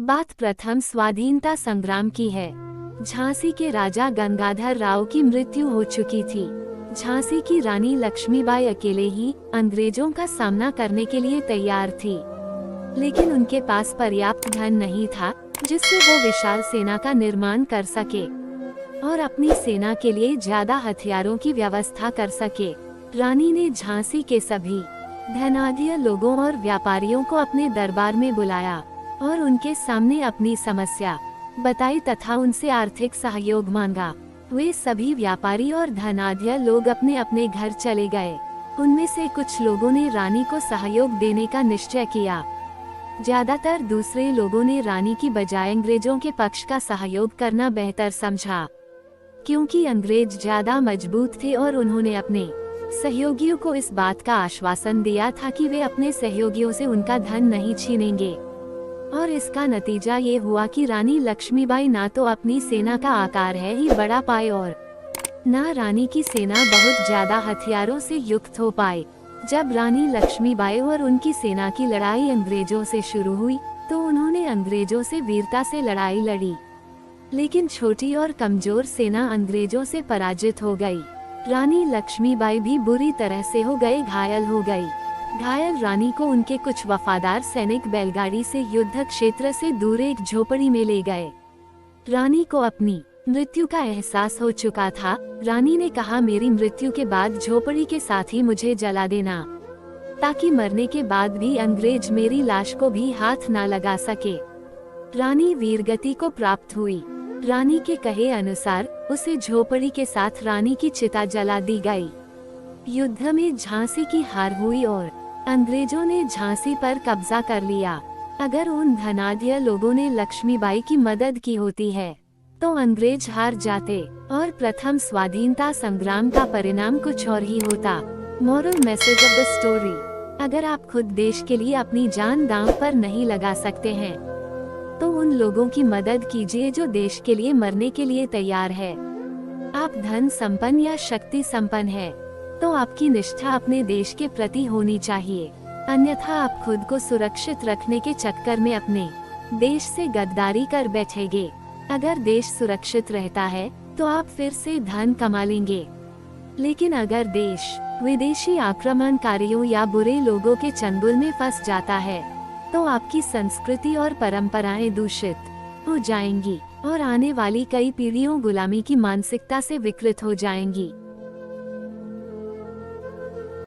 बात प्रथम स्वाधीनता संग्राम की है। झांसी के राजा गंगाधर राव की मृत्यु हो चुकी थी। झांसी की रानी लक्ष्मीबाई अकेले ही अंग्रेजों का सामना करने के लिए तैयार थी, लेकिन उनके पास पर्याप्त धन नहीं था जिससे वो विशाल सेना का निर्माण कर सके और अपनी सेना के लिए ज्यादा हथियारों की व्यवस्था कर सके। रानी ने झांसी के सभी धनाढ्य लोगों और व्यापारियों को अपने दरबार में बुलाया और उनके सामने अपनी समस्या बताई तथा उनसे आर्थिक सहयोग मांगा। वे सभी व्यापारी और धनाढ्य लोग अपने अपने घर चले गए। उनमें से कुछ लोगों ने रानी को सहयोग देने का निश्चय किया, ज्यादातर दूसरे लोगों ने रानी की बजाय अंग्रेजों के पक्ष का सहयोग करना बेहतर समझा, क्योंकि अंग्रेज ज्यादा मजबूत थे और उन्होंने अपने सहयोगियों को इस बात का आश्वासन दिया था कि वे अपने सहयोगियों से उनका धन नहीं छीनेंगे। और इसका नतीजा ये हुआ कि रानी लक्ष्मीबाई ना तो अपनी सेना का आकार है ही बढ़ा पाए और न रानी की सेना बहुत ज्यादा हथियारों से युक्त हो पाए। जब रानी लक्ष्मीबाई और उनकी सेना की लड़ाई अंग्रेजों से शुरू हुई तो उन्होंने अंग्रेजों से वीरता से लड़ाई लड़ी, लेकिन छोटी और कमजोर सेना अंग्रेजों से पराजित हो गई। रानी लक्ष्मीबाई भी बुरी तरह से घायल हो गई। घायल रानी को उनके कुछ वफादार सैनिक बैलगाड़ी से युद्ध क्षेत्र से दूर एक झोपड़ी में ले गए। रानी को अपनी मृत्यु का एहसास हो चुका था। रानी ने कहा, मेरी मृत्यु के बाद झोपड़ी के साथ ही मुझे जला देना, ताकि मरने के बाद भी अंग्रेज मेरी लाश को भी हाथ ना लगा सके। रानी वीरगति को प्राप्त हुई। रानी के कहे अनुसार उसे झोपड़ी के साथ रानी की चिता जला दी गई। युद्ध में झांसी की हार हुई और अंग्रेजों ने झांसी पर कब्जा कर लिया। अगर उन धनाढ्य लोगों ने लक्ष्मीबाई की मदद की होती है तो अंग्रेज हार जाते और प्रथम स्वाधीनता संग्राम का परिणाम कुछ और ही होता। Moral message of the story: अगर आप खुद देश के लिए अपनी जान दांव पर नहीं लगा सकते हैं तो उन लोगों की मदद कीजिए जो देश के लिए मरने के लिए तैयार है। आप धन संपन्न या शक्ति संपन्न है तो आपकी निष्ठा अपने देश के प्रति होनी चाहिए, अन्यथा आप खुद को सुरक्षित रखने के चक्कर में अपने देश से गद्दारी कर बैठेंगे। अगर देश सुरक्षित रहता है तो आप फिर से धन कमा लेंगे, लेकिन अगर देश विदेशी आक्रमणकारियों या बुरे लोगों के चंगुल में फंस जाता है तो आपकी संस्कृति और परंपराएं दूषित हो जाएंगी और आने वाली कई पीढ़ियों गुलामी की मानसिकता से विकृत हो जाएंगी।